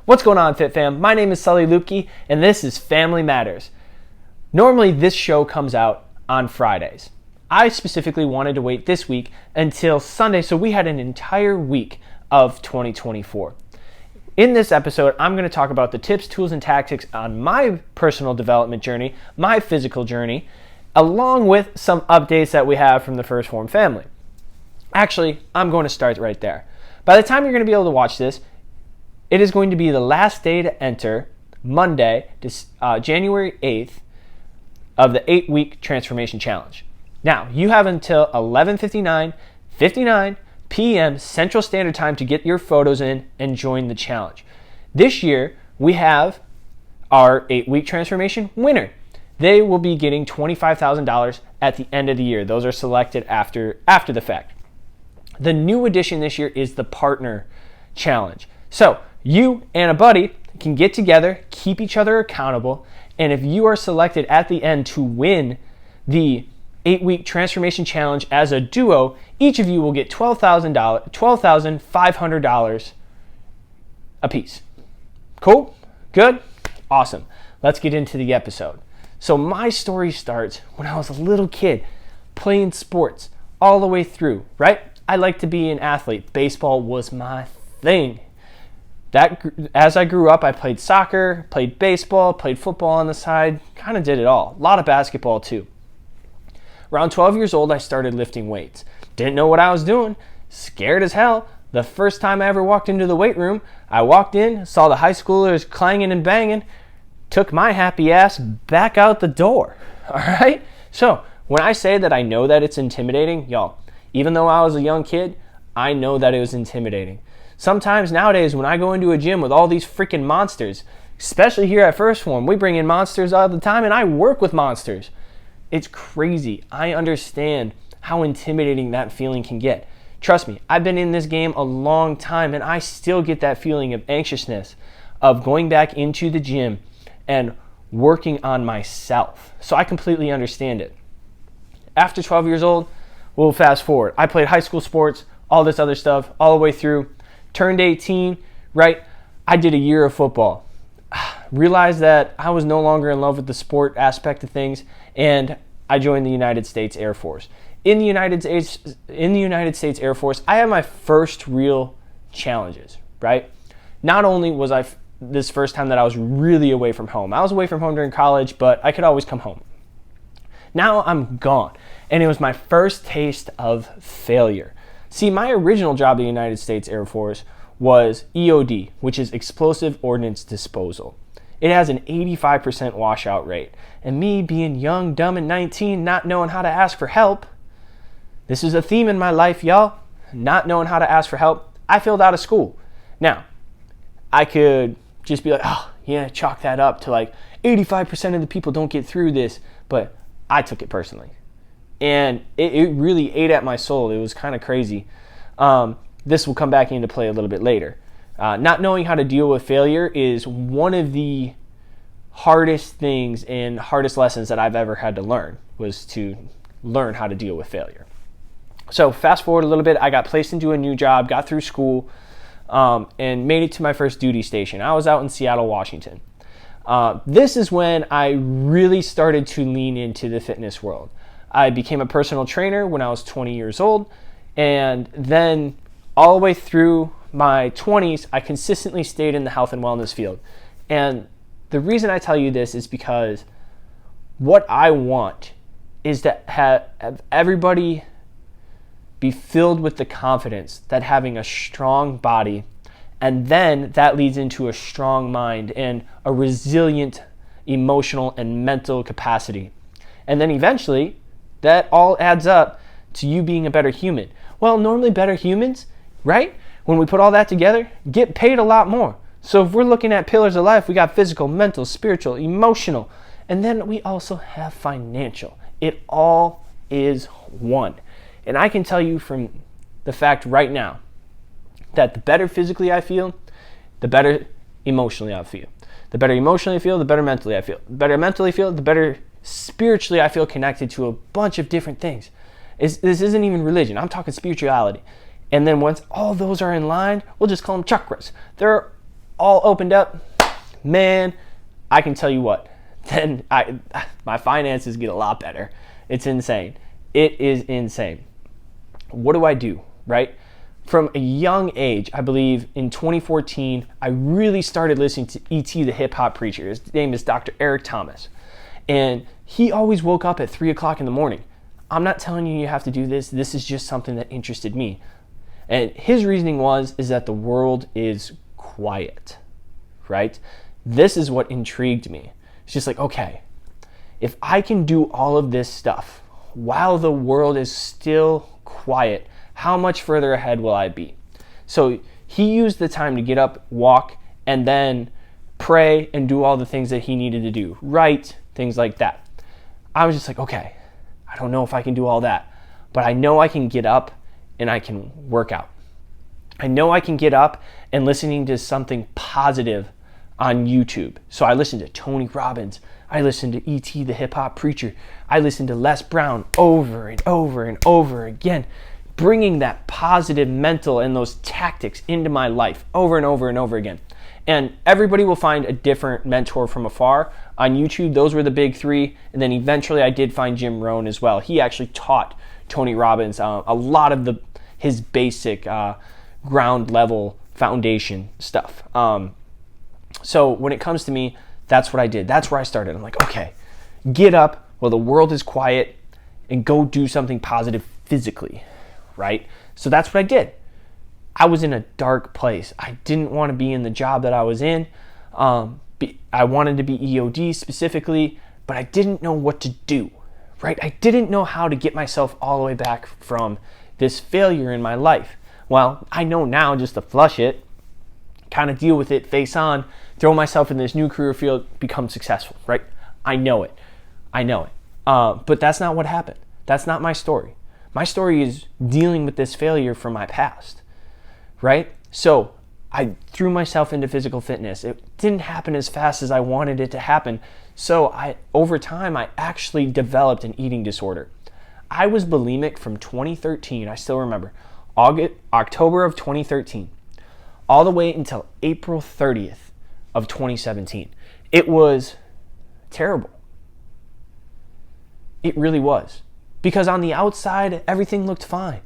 What's going on, Fit Fam? My name is Sully Luepke, and this is Family Matters. Normally, this show comes out on Fridays. I specifically wanted to wait this week until Sunday, so we had an entire week of 2024. In this episode, I'm going to talk about the tips, tools, and tactics on my personal development journey, my physical journey, along with some updates that we have from the Phorm family. Actually, I'm going to start right there. By the time you're going to be able to watch this, it is going to be the last day to enter Monday, January 8th, of the 8-week transformation challenge. Now, you have until 11:59 p.m. Central Standard Time to get your photos in and join the challenge. This year, we have our 8-week transformation winner. They will be getting $25,000 at the end of the year. Those are selected after the fact. The new addition this year is the partner challenge. So, you and a buddy can get together, keep each other accountable, and if you are selected at the end to win the 8-week transformation challenge as a duo, each of you will get $12,500 a piece. Cool? Good? Awesome. Let's get into the episode. So my story starts when I was a little kid playing sports all the way through, right? I like to be an athlete. Baseball was my thing. As I grew up, I played soccer, played baseball, played football on the side, kind of did it all. A lot of basketball too. Around 12 years old, I started lifting weights. Didn't know what I was doing, scared as hell. The first time I ever walked into the weight room, I walked in, saw the high schoolers clanging and banging, took my happy ass back out the door. All right? So when I say that I know that it's intimidating, y'all, even though I was a young kid, I know that it was intimidating. Sometimes nowadays when I go into a gym with all these freaking monsters, especially here at Phorm, we bring in monsters all the time and I work with monsters. It's crazy. I understand how intimidating that feeling can get. Trust me, I've been in this game a long time and I still get that feeling of anxiousness of going back into the gym and working on myself. So I completely understand it. After 12 years old, we'll fast forward. I played high school sports, all this other stuff, all the way through. Turned 18, right? I did a year of football. Realized that I was no longer in love with the sport aspect of things, and I joined the United States Air Force. In the United States Air Force, I had my first real challenges, right? Not only was I this first time that I was really away from home. I was away from home during college, but I could always come home. Now I'm gone, and it was my first taste of failure. See, my original job in the United States Air Force was EOD, which is Explosive Ordnance Disposal. It has an 85% washout rate. And me being young, dumb, and 19, not knowing how to ask for help, this is a theme in my life, y'all, not knowing how to ask for help, I failed out of school. Now, I could just be like, oh, yeah, chalk that up to like 85% of the people don't get through this, but I took it personally. And it really ate at my soul. It was kind of crazy. This will come back into play a little bit later. Not knowing how to deal with failure is one of the hardest things and hardest lessons that I've ever had to learn, was to learn how to deal with failure. So fast forward a little bit, I got placed into a new job, got through school, and made it to my first duty station. I was out in Seattle, Washington. This is when I really started to lean into the fitness world. I became a personal trainer when I was 20 years old, and then all the way through my 20s, I consistently stayed in the health and wellness field. And the reason I tell you this is because what I want is to have everybody be filled with the confidence that having a strong body, and then that leads into a strong mind and a resilient emotional and mental capacity. And then eventually, that all adds up to you being a better human. Well, normally better humans, right? When we put all that together, get paid a lot more. So if we're looking at pillars of life, we got physical, mental, spiritual, emotional, and then we also have financial. It all is one. And I can tell you from the fact right now that the better physically I feel, the better emotionally I feel. The better emotionally I feel, the better mentally I feel. The better mentally I feel, the better spiritually I feel connected to a bunch of different things. This isn't even religion. I'm talking spirituality. And then once all those are in line, we'll just call them chakras. They're all opened up, man, I can tell you what, then my finances get a lot better. It's insane. It is insane. What do I do, right? From a young age, I believe in 2014, I really started listening to E.T. the hip hop preacher. His name is Dr. Eric Thomas. And he always woke up at 3 o'clock in the morning. I'm not telling you have to do this. This is just something that interested me. And his reasoning is that the world is quiet, right? This is what intrigued me. It's just like, okay, if I can do all of this stuff while the world is still quiet, how much further ahead will I be? So he used the time to get up, walk, and then pray and do all the things that he needed to do, write, things like that. I was just like, okay, I don't know if I can do all that, but I know I can get up and I can work out. I know I can get up and listening to something positive on YouTube. So I listened to Tony Robbins. I listened to E.T. the hip hop preacher. I listened to Les Brown over and over and over again, bringing that positive mental and those tactics into my life over and over and over again. And everybody will find a different mentor from afar. On YouTube, those were the big three. And then eventually I did find Jim Rohn as well. He actually taught Tony Robbins a lot of his basic ground level foundation stuff. So when it comes to me, that's what I did. That's where I started. I'm like, okay, get up while the world is quiet and go do something positive physically, right? So that's what I did. I was in a dark place. I didn't want to be in the job that I was in. I wanted to be EOD specifically, but I didn't know what to do, right? I didn't know how to get myself all the way back from this failure in my life. Well, I know now just to flush it, kind of deal with it face on, throw myself in this new career field, become successful, right? I know it. But that's not what happened. That's not my story. My story is dealing with this failure from my past, right? So I threw myself into physical fitness. It didn't happen as fast as I wanted it to happen. So over time, I actually developed an eating disorder. I was bulimic from 2013. I still remember October of 2013, all the way until April 30th of 2017. It was terrible. It really was. Because on the outside, everything looked fine.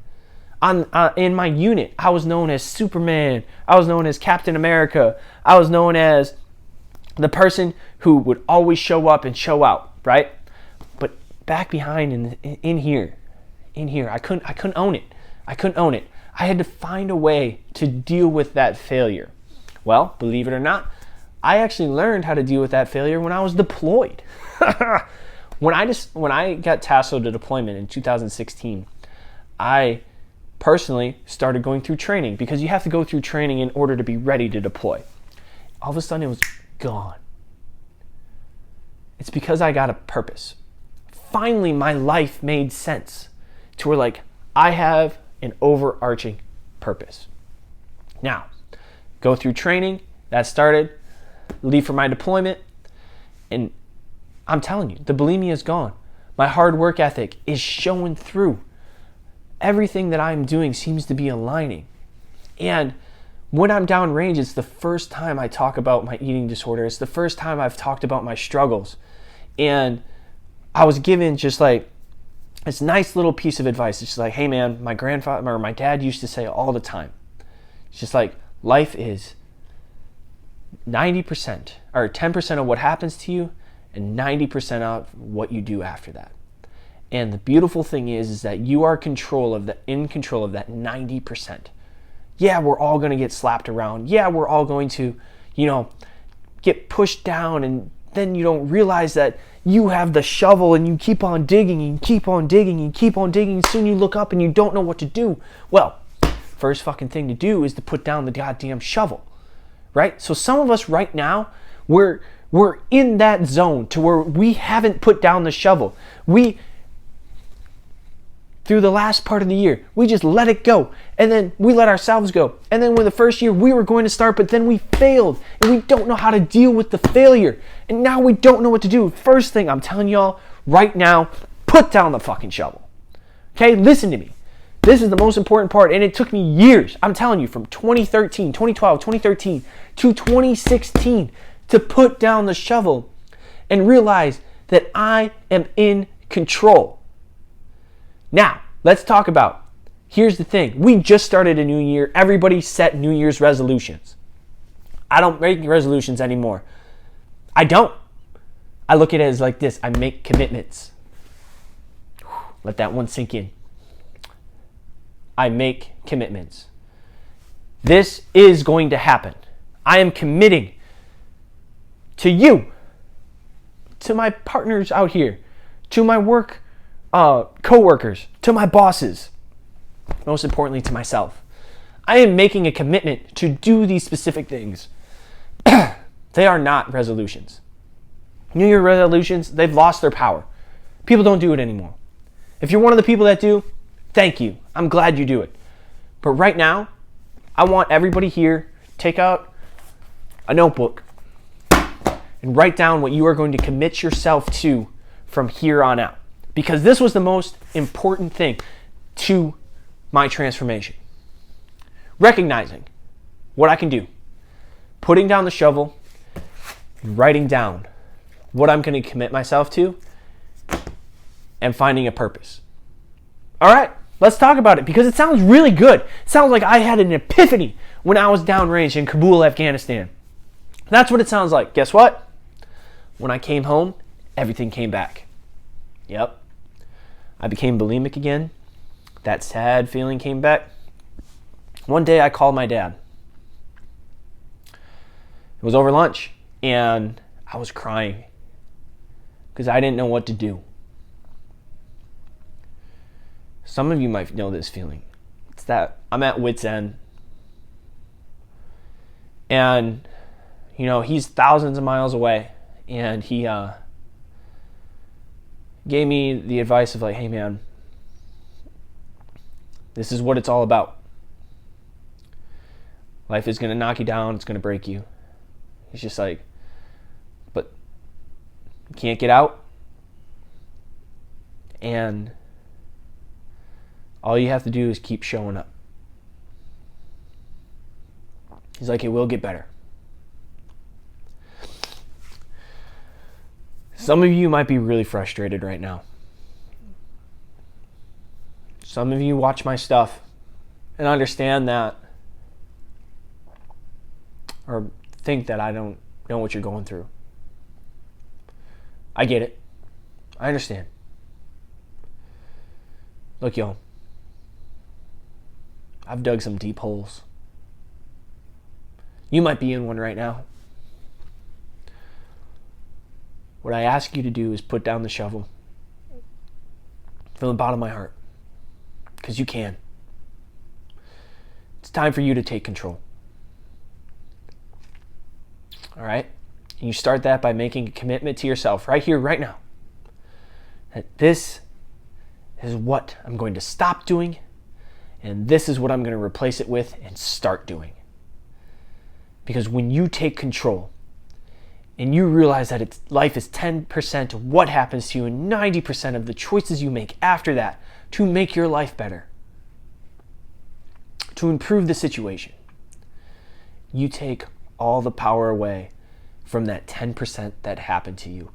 In my unit, I was known as Superman. I was known as Captain America. I was known as the person who would always show up and show out, right? But back behind in here, I couldn't own it. I had to find a way to deal with that failure. Well, believe it or not, I actually learned how to deal with that failure when I was deployed. When I got tasseled to deployment in 2016, I personally started going through training, because you have to go through training in order to be ready to deploy. All of a sudden it was gone. It's because I got a purpose. Finally, my life made sense to where, like, I have an overarching purpose. Now, go through training, that started, leave for my deployment, and I'm telling you, the bulimia is gone. My hard work ethic is showing through. Everything that I'm doing seems to be aligning. And when I'm downrange, it's the first time I talk about my eating disorder. It's the first time I've talked about my struggles. And I was given just like this nice little piece of advice. It's just like, hey man, my grandfather or my dad used to say all the time. It's just like, life is 90% or 10% of what happens to you and 90% of what you do after that. And the beautiful thing is that you are in control of that 90%. Yeah, we're all going to get slapped around. Yeah, we're all going to, get pushed down, and then you don't realize that you have the shovel and you keep on digging and keep on digging and keep on digging, and soon you look up and you don't know what to do. Well, first fucking thing to do is to put down the goddamn shovel, right? So some of us right now, we're in that zone to where we haven't put down the shovel. Through the last part of the year, we just let it go. And then we let ourselves go. And then when the first year we were going to start, but then we failed. And we don't know how to deal with the failure. And now we don't know what to do. First thing I'm telling y'all right now, put down the fucking shovel. Okay, listen to me. This is the most important part, and it took me years. I'm telling you, from 2012, 2013 to 2016 to put down the shovel and realize that I am in control. Now, let's talk about, here's the thing. We just started a new year. Everybody set New Year's resolutions. I don't make resolutions anymore. I don't. I look at it as like this. I make commitments. Let that one sink in. I make commitments. This is going to happen. I am committing to you, to my partners out here, to my work co-workers, to my bosses, most importantly to myself. I am making a commitment to do these specific things. They are not resolutions. New Year resolutions, they've lost their power. People don't do it anymore. If you're one of the people that do, thank you. I'm glad you do it. But right now, I want everybody here, take out a notebook and write down what you are going to commit yourself to from here on out. Because this was the most important thing to my transformation. Recognizing what I can do. Putting down the shovel, writing down what I'm going to commit myself to, and finding a purpose. All right, let's talk about it because it sounds really good. It sounds like I had an epiphany when I was downrange in Kabul, Afghanistan. That's what it sounds like. Guess what? When I came home, everything came back. Yep. I became bulimic again. That sad feeling came back. One day I called my dad. It was over lunch, and I was crying because I didn't know what to do. Some of you might know this feeling. It's that I'm at wit's end. And, you know, he's thousands of miles away, and he gave me the advice of like, hey man, this is what it's all about. Life is going to knock you down. It's going to break you. He's just like, but you can't get out. And all you have to do is keep showing up. He's like, it will get better. Some of you might be really frustrated right now. Some of you watch my stuff and understand that, or think that I don't know what you're going through. I get it. I understand. Look, y'all, I've dug some deep holes. You might be in one right now. What I ask you to do is put down the shovel from the bottom of my heart, because you can. It's time for you to take control. All right? And you start that by making a commitment to yourself right here, right now, that this is what I'm going to stop doing, and this is what I'm going to replace it with and start doing. Because when you take control and you realize that life is 10% of what happens to you and 90% of the choices you make after that to make your life better, to improve the situation, you take all the power away from that 10% that happened to you.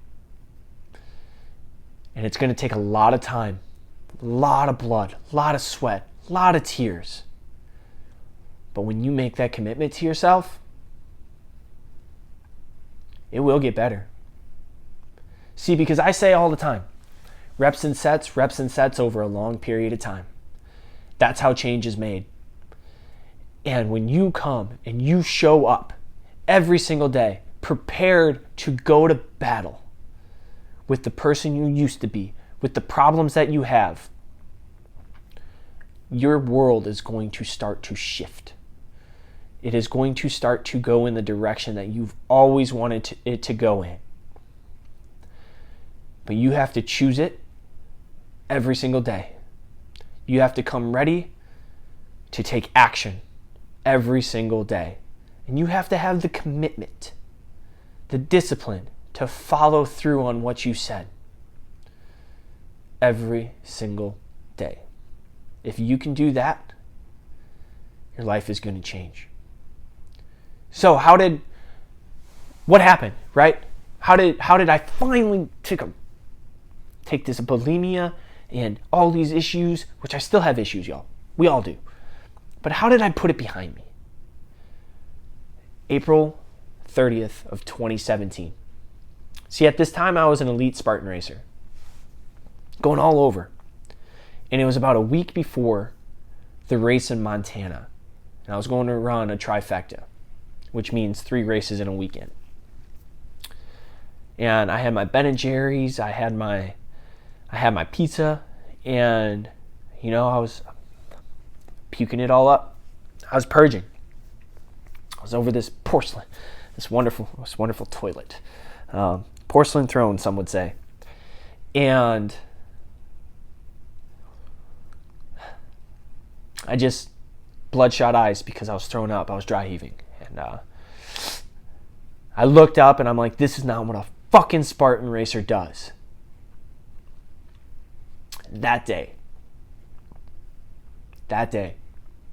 And it's going to take a lot of time, a lot of blood, a lot of sweat, a lot of tears. But when you make that commitment to yourself, it will get better. See, because I say all the time, reps and sets over a long period of time. That's how change is made. And when you come and you show up every single day, prepared to go to battle with the person you used to be, with the problems that you have, your world is going to start to shift. It is going to start to go in the direction that you've always wanted it to go in. But you have to choose it every single day. You have to come ready to take action every single day. And you have to have the commitment, the discipline to follow through on what you said every single day. If you can do that, your life is going to change. So what happened, right? How did I finally take this bulimia and all these issues, which I still have issues, y'all. We all do. But how did I put it behind me? April 30th of 2017. See, at this time, I was an elite Spartan racer, going all over. And it was about a week before the race in Montana. And I was going to run a trifecta, which means 3 races in a weekend. And I had my Ben & Jerry's, I had my pizza, and, I was puking it all up. I was purging. I was over this porcelain, this wonderful toilet. Porcelain throne, some would say. And I just bloodshot eyes because I was thrown up. I was dry heaving. And I looked up and I'm like, this is not what a fucking Spartan racer does. That day,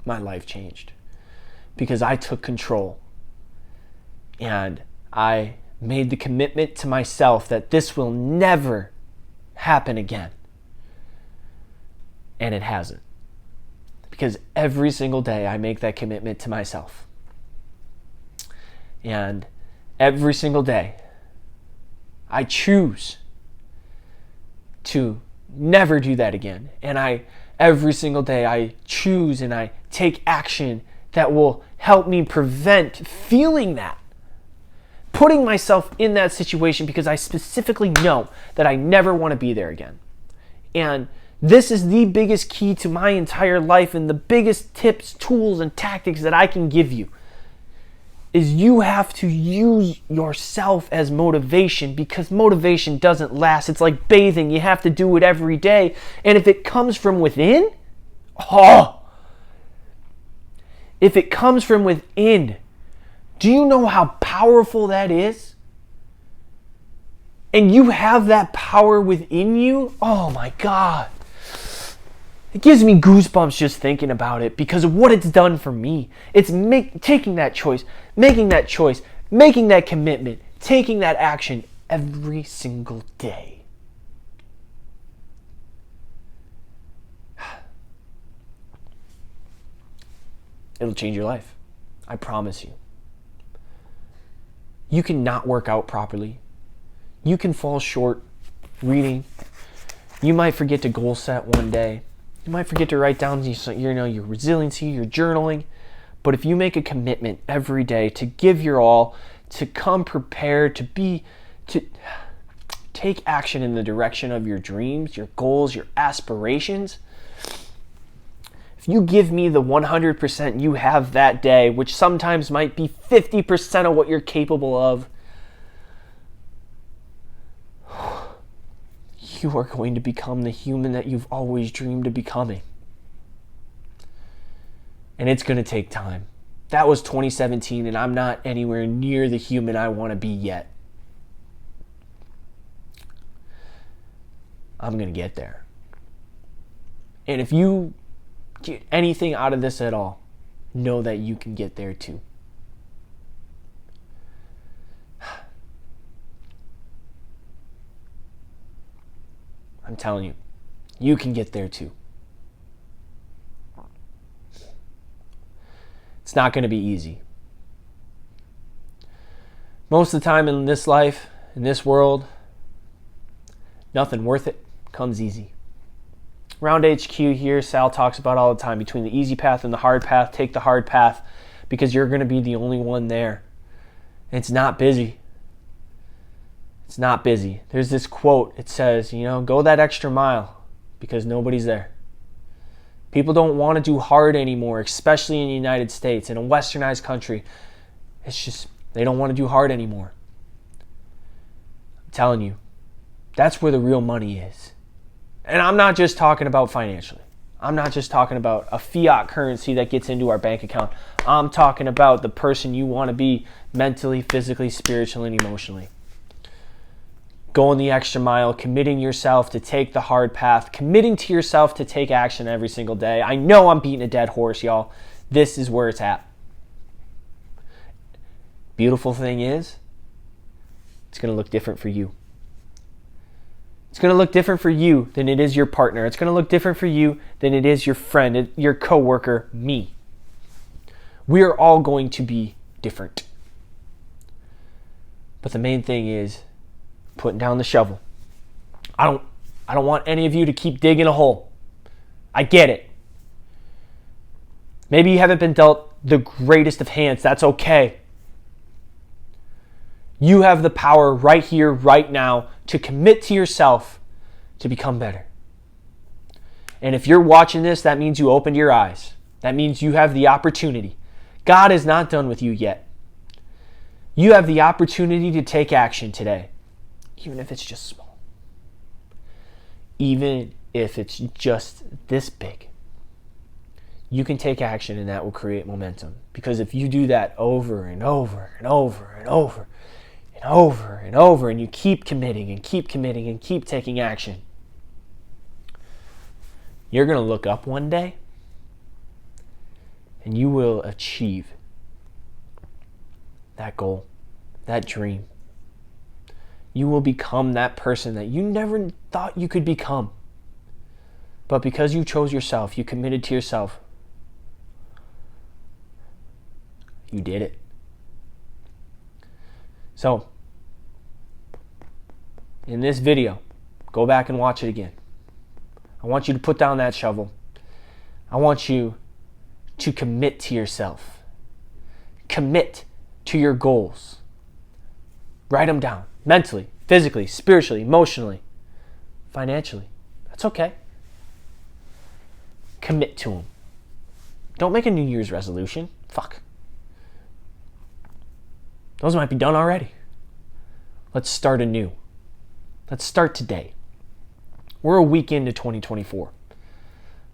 my life changed because I took control and I made the commitment to myself that this will never happen again. And it hasn't. Because every single day I make that commitment to myself. And every single day I choose to never do that again. And every single day I choose and I take action that will help me prevent feeling that. Putting myself in that situation because I specifically know that I never want to be there again. And this is the biggest key to my entire life and the biggest tips, tools, and tactics that I can give you is you have to use yourself as motivation because motivation doesn't last. It's like bathing. You have to do it every day. And if it comes from within, if it comes from within, do you know how powerful that is? And you have that power within you? Oh my God. It gives me goosebumps just thinking about it because of what it's done for me. It's taking that choice, making that commitment, taking that action every single day. It'll change your life. I promise you. You can not work out properly. You can fall short reading. You might forget to goal set one day. You might forget to write down your resiliency, your journaling. But if you make a commitment every day to give your all, to come prepared, to take action in the direction of your dreams, your goals, your aspirations, if you give me the 100% you have that day, which sometimes might be 50% of what you're capable of, you are going to become the human that you've always dreamed of becoming. And it's going to take time. That was 2017, and I'm not anywhere near the human I want to be yet. I'm going to get there. And if you get anything out of this at all, know that you can get there too. I'm telling you, you can get there too. It's not going to be easy. Most of the time in this life, in this world, nothing worth it comes easy. Round HQ here, Sal talks about all the time, between the easy path and the hard path, take the hard path because you're going to be the only one there. It's not busy. It's not busy. There's this quote. It says, go that extra mile because nobody's there. People don't want to do hard anymore, especially in the United States, in a westernized country. It's just, they don't want to do hard anymore. I'm telling you, that's where the real money is. And I'm not just talking about financially. I'm not just talking about a fiat currency that gets into our bank account. I'm talking about the person you want to be mentally, physically, spiritually, and emotionally. going the extra mile, committing yourself to take the hard path, committing to yourself to take action every single day. I know I'm beating a dead horse, y'all. This is where it's at. Beautiful thing is, it's going to look different for you. It's going to look different for you than it is your partner. It's going to look different for you than it is your friend, your coworker, me. We are all going to be different. But the main thing is putting down the shovel. I don't want any of you to keep digging a hole. I get it. Maybe you haven't been dealt the greatest of hands. That's okay. You have the power right here, right now, to commit to yourself to become better. And if you're watching this, that means you opened your eyes. That means you have the opportunity. God is not done with you yet. You have the opportunity to take action today, even if it's just small. Even if it's just this big. You can take action, and that will create momentum. Because if you do that over and over and over and over and over and over, and you keep committing and keep committing and keep taking action, you're going to look up one day and you will achieve that goal, that dream. You will become that person that you never thought you could become. But because you chose yourself, you committed to yourself, you did it. So, in this video, go back and watch it again. I want you to put down that shovel. I want you to commit to yourself. Commit to your goals. Write them down. Mentally, physically, spiritually, emotionally, financially. That's okay. Commit to them. Don't make a New Year's resolution. Fuck. Those might be done already. Let's start anew. Let's start today. We're a week into 2024.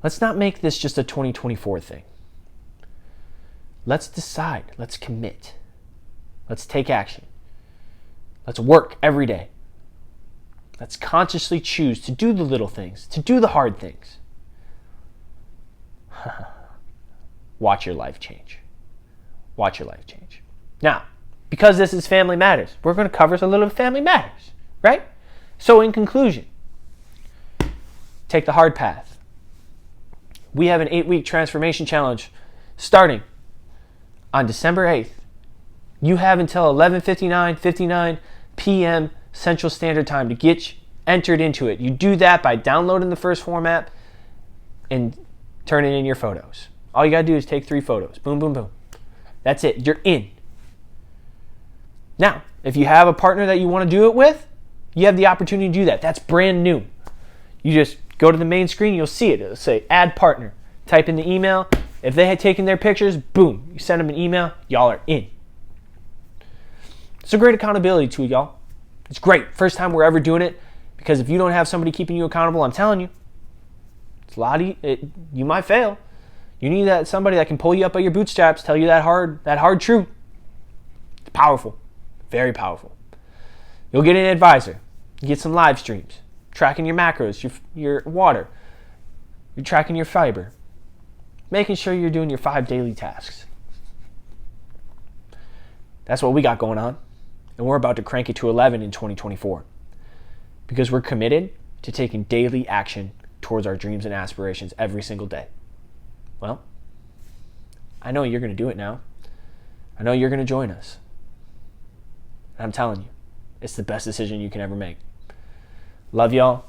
Let's not make this just a 2024 thing. Let's decide. Let's commit. Let's take action. Let's work every day. Let's consciously choose to do the little things, to do the hard things. Watch your life change. Watch your life change. Now, because this is Family Matters, we're going to cover a little Family Matters, right? So in conclusion, take the hard path. We have an 8-week transformation challenge starting on December 8th. You have until 11:59 p.m. Central Standard Time to get entered into it. You do that by downloading the Phorm app and turning in your photos. All you got to do is take 3 photos. Boom, boom, boom. That's it. You're in. Now, if you have a partner that you want to do it with, you have the opportunity to do that. That's brand new. You just go to the main screen, you'll see it. It'll say add partner. Type in the email. If they had taken their pictures, boom, you send them an email, y'all are in. It's a great accountability tool, y'all. It's great. First time we're ever doing it, because if you don't have somebody keeping you accountable, I'm telling you, it's a lot. You might fail. You need that somebody that can pull you up by your bootstraps, tell you that hard truth. It's powerful, very powerful. You'll get an advisor. You get some live streams, tracking your macros, your water. You're tracking your fiber, making sure you're doing your 5 daily tasks. That's what we got going on. And we're about to crank it to 11 in 2024. Because we're committed to taking daily action towards our dreams and aspirations every single day. Well, I know you're going to do it now. I know you're going to join us. And I'm telling you, it's the best decision you can ever make. Love y'all.